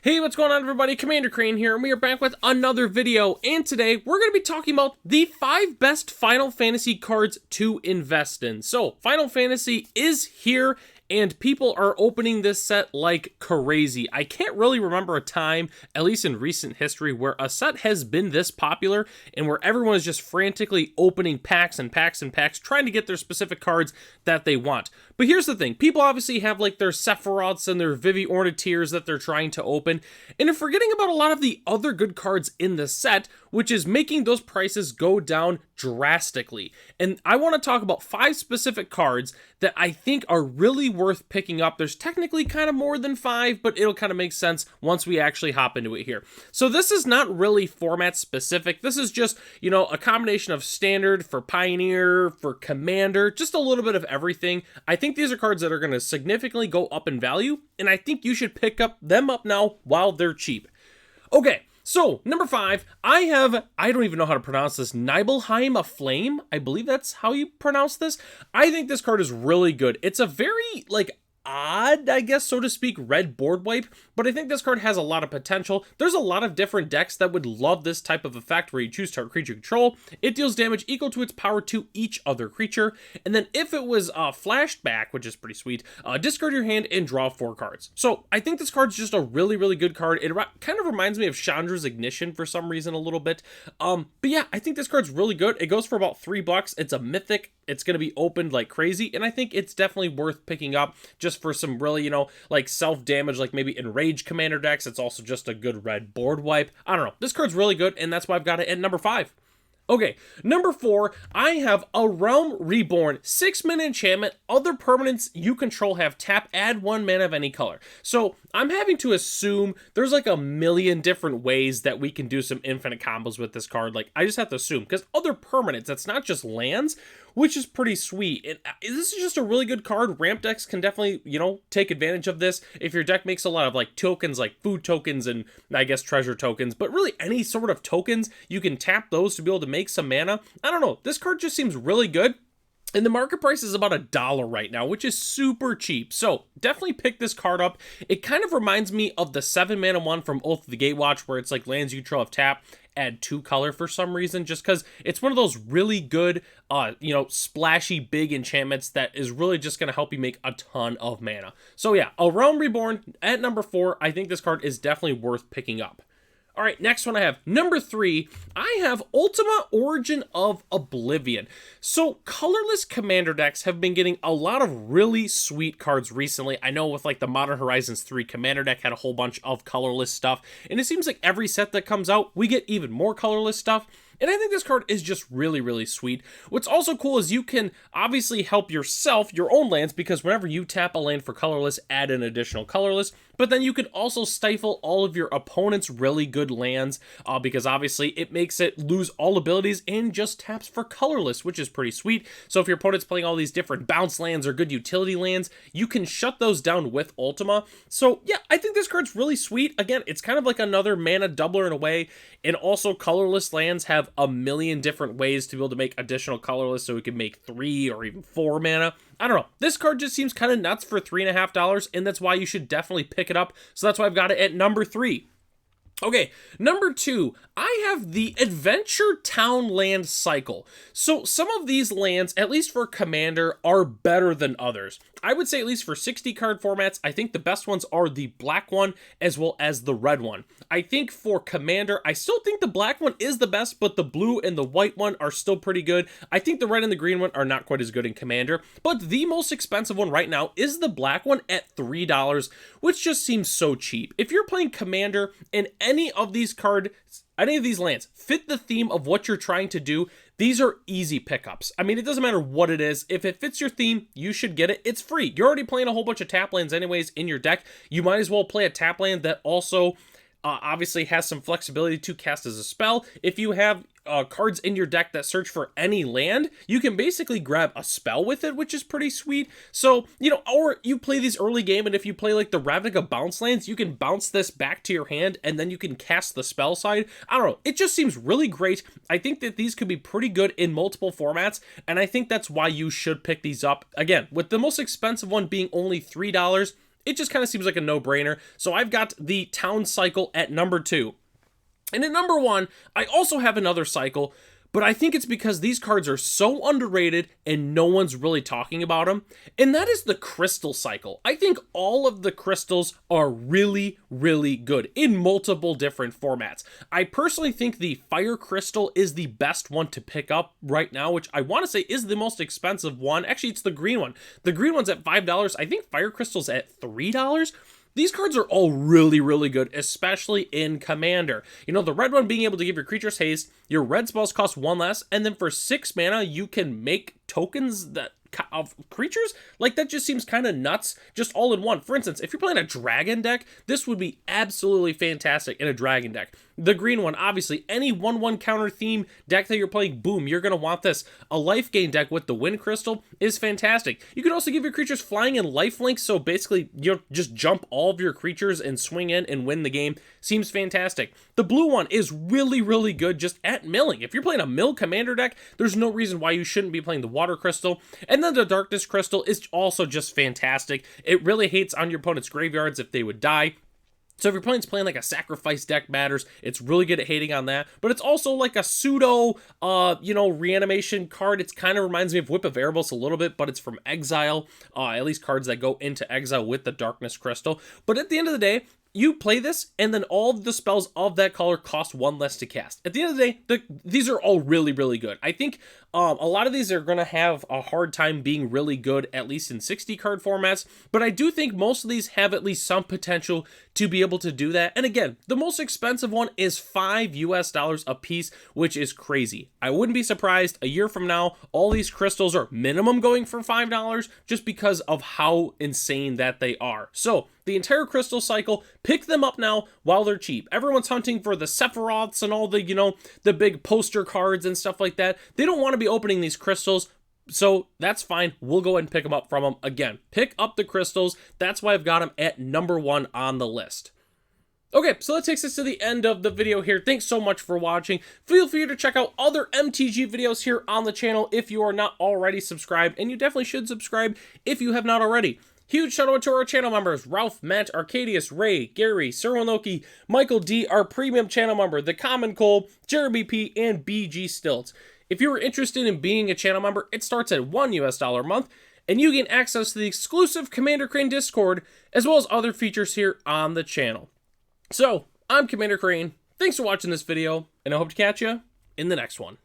Hey, what's going on everybody? Commander Crane here, and we are back with another video, and today we're going to be talking about the 5 best Final Fantasy cards to invest in. So, Final Fantasy is here, and people are opening this set like crazy. I can't really remember a time, at least in recent history, where a set has been this popular and where everyone is just frantically opening packs and packs and packs, trying to get their specific cards that they want. But here's the thing, people obviously have like their Sephiroths and their Vivi Orniteers that they're trying to open, and they're forgetting about a lot of the other good cards in the set, which is making those prices go down drastically. And I want to talk about 5 specific cards that I think are really worth picking up. There's technically kind of more than 5, but it'll kind of make sense once we actually hop into it here. So this is not really format specific. This is just, you know, a combination of standard for Pioneer, for Commander, just a little bit of everything. I think these are cards that are going to significantly go up in value, and I think you should pick them up now while they're cheap. Okay. So, number 5, I don't even know how to pronounce this, Nibelheim Aflame? I believe that's how you pronounce this. I think this card is really good. It's a very, odd, I guess, so to speak, red board wipe, but I think this card has a lot of potential. There's a lot of different decks that would love this type of effect where you choose target creature control. It deals damage equal to its power to each other creature, and then if it was flashed back, which is pretty sweet, discard your hand and draw 4 cards. So I think this card's just a really, really good card. It kind of reminds me of Chandra's Ignition for some reason a little bit. But yeah, I think this card's really good. It goes for about $3. It's a mythic. It's going to be opened like crazy, and I think it's definitely worth picking up just for some really, you know, like self-damage, like maybe Enraged Commander decks. It's also just a good red board wipe. I don't know. This card's really good, and that's why I've got it at number 5. Okay, number 4, I have A Realm Reborn, 6-mana enchantment. Other permanents you control have tap, add 1 mana of any color. So I'm having to assume there's like a million different ways that we can do some infinite combos with this card. Like, I just have to assume, because other permanents, that's not just lands, which is pretty sweet. And this is just a really good card. Ramp decks can definitely, you know, take advantage of this. If your deck makes a lot of like tokens, like food tokens and I guess treasure tokens, but really any sort of tokens, you can tap those to be able to make some mana. I don't know. This card just seems really good. And the market price is about $1 right now, which is super cheap. So definitely pick this card up. It kind of reminds me of the 7-mana one from Oath of the Gatewatch, where it's like lands you control of tap, add 2 color for some reason, just because it's one of those really good, you know, splashy big enchantments that is really just going to help you make a ton of mana. So yeah, A Realm Reborn at number 4. I think this card is definitely worth picking up. All right, next one I have, number 3, I have Ultima Origin of Oblivion. So colorless commander decks have been getting a lot of really sweet cards recently. I know with like the Modern Horizons 3 commander deck had a whole bunch of colorless stuff, and it seems like every set that comes out, we get even more colorless stuff. And I think this card is just really, really sweet. What's also cool is you can obviously help yourself, your own lands, because whenever you tap a land for colorless, add an additional colorless. But then you can also stifle all of your opponent's really good lands, because obviously it makes it lose all abilities and just taps for colorless, which is pretty sweet. So if your opponent's playing all these different bounce lands or good utility lands, you can shut those down with Ultima. So yeah, I think this card's really sweet. Again, it's kind of like another mana doubler in a way, and also colorless lands have a million different ways to be able to make additional colorless, so we can make 3 or even 4 mana. I don't know. This card just seems kind of nuts for $3.50, and that's why you should definitely pick it up. So that's why I've got it at number 3. Okay, number 2, I have the Adventure Town Land Cycle. So some of these lands, at least for Commander, are better than others. I would say at least for 60 card formats, I think the best ones are the black one as well as the red one. I think for Commander, I still think the black one is the best, but the blue and the white one are still pretty good. I think the red and the green one are not quite as good in Commander, but the most expensive one right now is the black one at $3, which just seems so cheap. If you're playing Commander and any of these lands fit the theme of what you're trying to do, these are easy pickups. I mean, it doesn't matter what it is. If it fits your theme, you should get it. It's free. You're already playing a whole bunch of tap lands anyways in your deck. You might as well play a tap land that also obviously has some flexibility to cast as a spell. If you have cards in your deck that search for any land, you can basically grab a spell with it, which is pretty sweet. So, you know, or you play these early game, and if you play like the Ravnica bounce lands, you can bounce this back to your hand, and then you can cast the spell side. I don't know, it just seems really great. I think that these could be pretty good in multiple formats, and I think that's why you should pick these up. Again, with the most expensive one being only $3, it just kind of seems like a no-brainer. So I've got the Town Cycle at number 2. And at number 1, I also have another cycle, but I think it's because these cards are so underrated and no one's really talking about them. And that is the Crystal Cycle. I think all of the crystals are really, really good in multiple different formats. I personally think the Fire Crystal is the best one to pick up right now, which I want to say is the most expensive one. Actually, it's the green one. The green one's at $5. I think Fire Crystal's at $3. These cards are all really, really good, especially in Commander. You know, the red one being able to give your creatures haste, your red spells cost 1 less, and then for 6 mana, you can make tokens that of creatures? Like, that just seems kind of nuts, just all in one. For instance, if you're playing a dragon deck, this would be absolutely fantastic in a dragon deck. The green one, obviously, any 1/1 counter theme deck that you're playing, boom, you're going to want this. A life gain deck with the Wind Crystal is fantastic. You could also give your creatures flying and lifelink, so basically, you'll just jump all of your creatures and swing in and win the game. Seems fantastic. The blue one is really, really good just at milling. If you're playing a mill commander deck, there's no reason why you shouldn't be playing the Water Crystal. And then the Darkness Crystal is also just fantastic. It really hates on your opponent's graveyards if they would die. So if your opponent's playing like a sacrifice deck matters, it's really good at hating on that. But it's also like a pseudo, reanimation card. It kind of reminds me of Whip of Erebos a little bit, but it's from Exile. At least cards that go into Exile with the Darkness Crystal. But at the end of the day, you play this, and then all of the spells of that color cost 1 less to cast. At the end of the day, these are all really, really good. I think a lot of these are going to have a hard time being really good, at least in 60-card formats, but I do think most of these have at least some potential to be able to do that. And again, the most expensive one is $5 a piece, which is crazy. I wouldn't be surprised a year from now, all these crystals are minimum going for $5 just because of how insane that they are. So the entire crystal cycle, pick them up now while they're cheap. Everyone's hunting for the Sephiroths and all the, the big poster cards and stuff like that. They don't want to be opening these crystals, so that's fine. We'll go ahead and pick them up from them. Again, pick up the crystals. That's why I've got them at number 1 on the list. Okay, so that takes us to the end of the video here. Thanks so much for watching. Feel free to check out other MTG videos here on the channel if you are not already subscribed, and you definitely should subscribe if you have not already. Huge shout out to our channel members, Ralph, Matt, Arcadius, Ray, Gary, Cirwanoki, Michael D, our premium channel member, The Common Cole, Jeremy P, and BG Stilts. If you are interested in being a channel member, it starts at $1 a month, and you gain access to the exclusive Commander Crane Discord, as well as other features here on the channel. So, I'm Commander Crane, thanks for watching this video, and I hope to catch you in the next one.